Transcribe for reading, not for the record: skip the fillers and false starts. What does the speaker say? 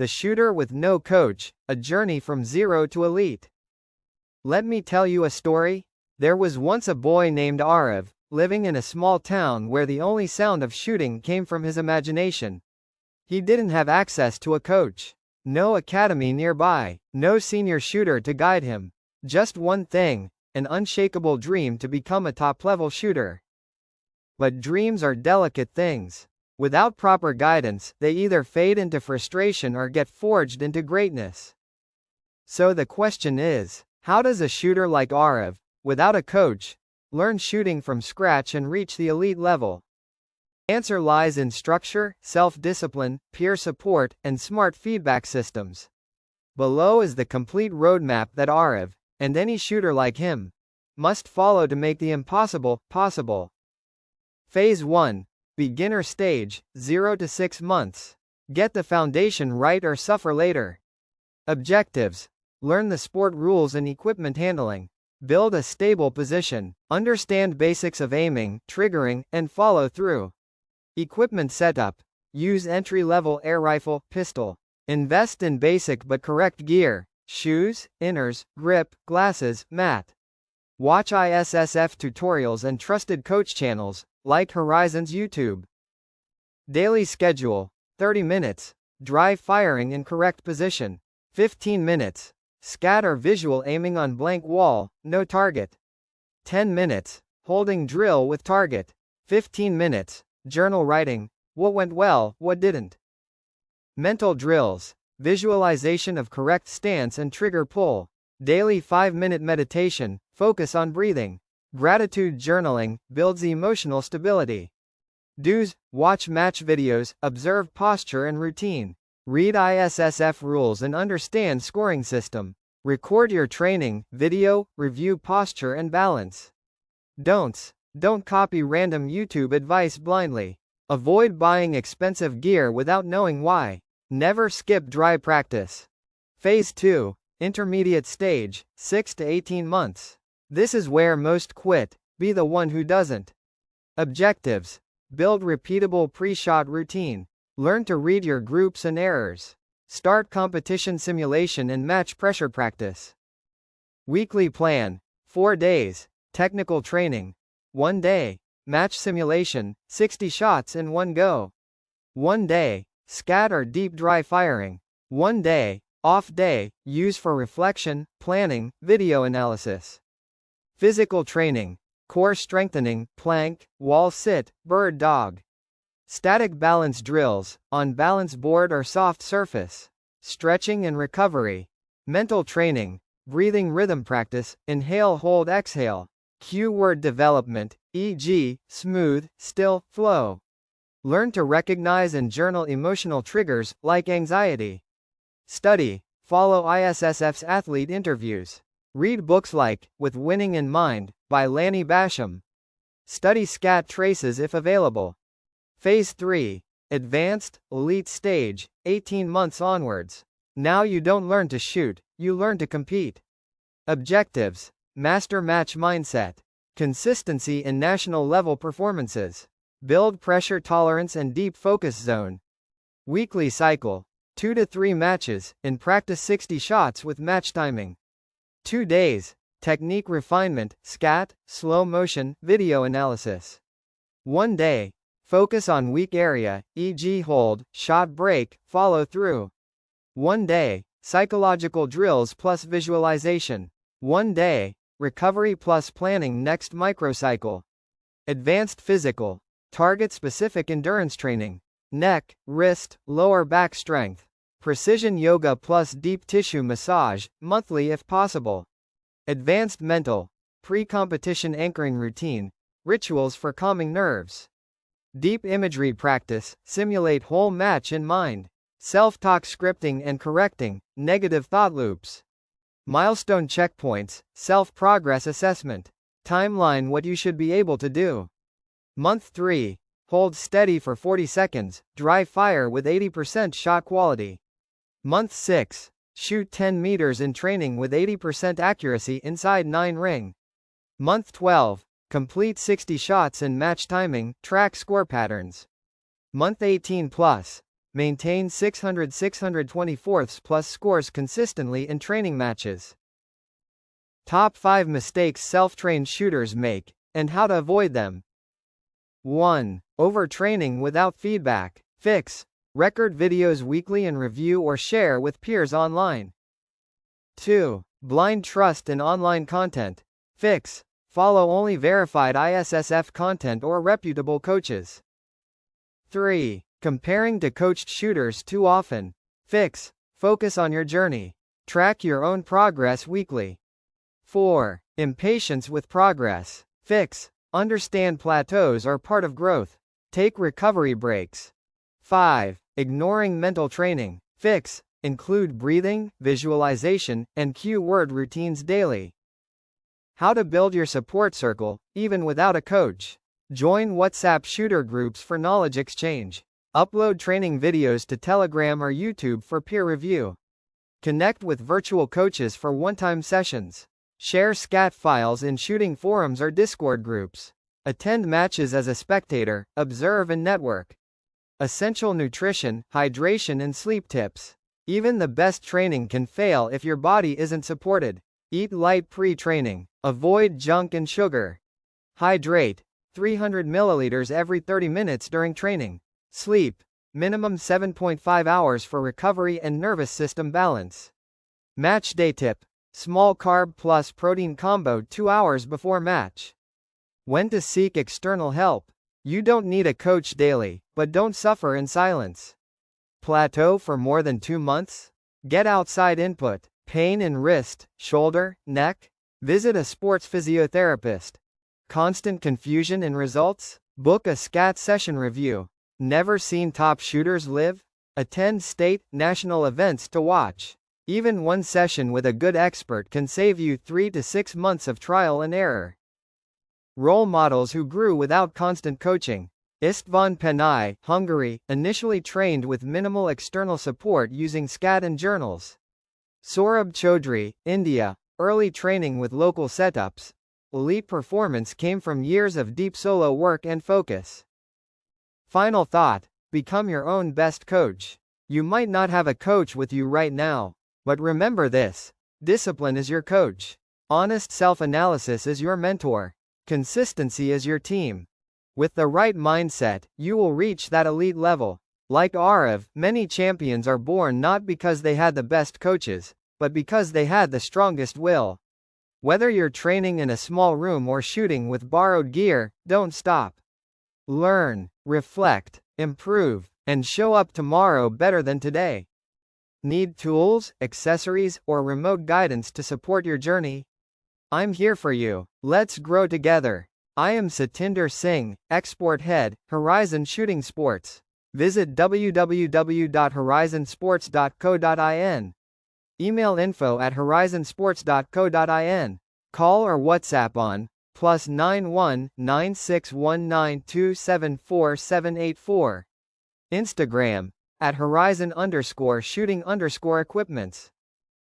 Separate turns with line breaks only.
The Shooter with No Coach, A Journey from Zero to Elite. Let me tell you a story. There was once a boy named Arav, living in a small town where the only sound of shooting came from his imagination. He didn't have access to a coach, no academy nearby, no senior shooter to guide him. Just one thing, an unshakable dream to become a top-level shooter. But dreams are delicate things. Without proper guidance, they either fade into frustration or get forged into greatness. So the question is, how does a shooter like Arav, without a coach, learn shooting from scratch and reach the elite level? The answer lies in structure, self-discipline, peer support, and smart feedback systems. Below is the complete roadmap that Arav, and any shooter like him, must follow to make the impossible possible. Phase 1. Beginner stage, 0 to 6 months. Get the foundation right or suffer later. Objectives. Learn the sport rules and equipment handling. Build a stable position. Understand basics of aiming, triggering, and follow through. Equipment setup. Use entry-level air rifle, pistol. Invest in basic but correct gear. Shoes, inners, grip, glasses, mat. Watch ISSF tutorials and trusted coach channels, like Horizon's YouTube. Daily schedule. 30 minutes. Dry firing in correct position. 15 minutes. SCATT or visual aiming on blank wall, no target. 10 minutes. Holding drill with target. 15 minutes. Journal writing. What went well, what didn't. Mental drills. Visualization of correct stance and trigger pull. Daily 5-minute meditation. Focus on breathing. Gratitude journaling builds emotional stability. Do's: watch match videos, observe posture and routine. Read ISSF rules and understand scoring system. Record your training, video, review posture and balance. Don'ts: don't copy random YouTube advice blindly. Avoid buying expensive gear without knowing why. Never skip dry practice. Phase 2. Intermediate stage, 6 to 18 months. This is where most quit. Be the one who doesn't. Objectives. Build repeatable pre-shot routine. Learn to read your groups and errors. Start competition simulation and match pressure practice. Weekly plan. 4 days. Technical training. 1 day. Match simulation, 60 shots in one go. 1 day. SCATT or deep dry firing. 1 day. Off day, use for reflection, planning, video analysis. Physical training. Core strengthening, plank, wall sit, bird dog. Static balance drills, on balance board or soft surface. Stretching and recovery. Mental training. Breathing rhythm practice, inhale hold exhale. Cue word development, e.g., smooth, still, flow. Learn to recognize and journal emotional triggers, like anxiety. Study. Follow ISSF's athlete interviews. Read books like With Winning in Mind, by Lanny Basham. Study SCATT traces if available. Phase 3. Advanced, elite stage, 18 months onwards. Now you don't learn to shoot, you learn to compete. Objectives. Master match mindset. Consistency in national level performances. Build pressure tolerance and deep focus zone. Weekly cycle. 2 to 3 matches, in practice 60 shots with match timing. 2 days. Technique refinement, SCATT, slow motion, video analysis. 1 day. Focus on weak area, e.g. hold, shot break, follow through. 1 day. Psychological drills plus visualization. 1 day. Recovery plus planning next microcycle. Advanced physical. Target-specific endurance training. Neck, wrist, lower back strength. Precision yoga plus deep tissue massage, monthly if possible. Advanced mental. Pre-competition anchoring routine. Rituals for calming nerves. Deep imagery practice, simulate whole match in mind. Self-talk scripting and correcting, negative thought loops. Milestone checkpoints, self-progress assessment. Timeline what you should be able to do. Month 3. Hold steady for 40 seconds, dry fire with 80% shot quality. Month 6. Shoot 10 meters in training with 80% accuracy inside 9 ring. Month 12. Complete 60 shots in match timing, track score patterns. Month 18 plus. Maintain 600-624 plus scores consistently in training matches. Top 5 mistakes self-trained shooters make, and how to avoid them. 1. Overtraining without feedback. Fix. Record videos weekly and review or share with peers online. 2. Blind trust in online content. Fix. Follow only verified ISSF content or reputable coaches. 3. Comparing to coached shooters too often. Fix. Focus on your journey. Track your own progress weekly. 4. Impatience with progress. Fix. Understand plateaus are part of growth. Take recovery breaks. 5. Ignoring mental training. Fix. Include breathing, visualization, and cue word routines daily. How to build your support circle, even without a coach. Join WhatsApp shooter groups for knowledge exchange. Upload training videos to Telegram or YouTube for peer review. Connect with virtual coaches for one-time sessions. Share SCATT files in shooting forums or Discord groups. Attend matches as a spectator, observe and network. Essential nutrition, hydration and sleep tips. Even the best training can fail if your body isn't supported. Eat light pre-training. Avoid junk and sugar. Hydrate. 300 milliliters every 30 minutes during training. Sleep. Minimum 7.5 hours for recovery and nervous system balance. Match day tip. Small carb plus protein combo 2 hours before match. When to seek external help. You don't need a coach daily, but don't suffer in silence. Plateau for more than 2 months? Get outside input. Pain in wrist, shoulder, neck? Visit a sports physiotherapist. Constant confusion in results? Book a SCATT session review. Never seen top shooters live? Attend state, national events to watch. Even one session with a good expert can save you 3 to 6 months of trial and error. Role models who grew without constant coaching. Istvan Penay, Hungary, initially trained with minimal external support using SCATT and journals. Saurabh Chaudhry, India, early training with local setups. Elite performance came from years of deep solo work and focus. Final thought: become your own best coach. You might not have a coach with you right now, but remember this: discipline is your coach. Honest self-analysis is your mentor. Consistency is your team. With the right mindset, you will reach that elite level. Like Arav, many champions are born not because they had the best coaches, but because they had the strongest will. Whether you're training in a small room or shooting with borrowed gear, don't stop. Learn, reflect, improve, and show up tomorrow better than today. Need tools, accessories, or remote guidance to support your journey? I'm here for you. Let's grow together. I am Satinder Singh, Export Head, Horizon Shooting Sports. Visit www.horizonsports.co.in. Email info@horizonsports.co.in. Call or WhatsApp on +91 9619274784. Instagram @Horizon_shooting_equipments.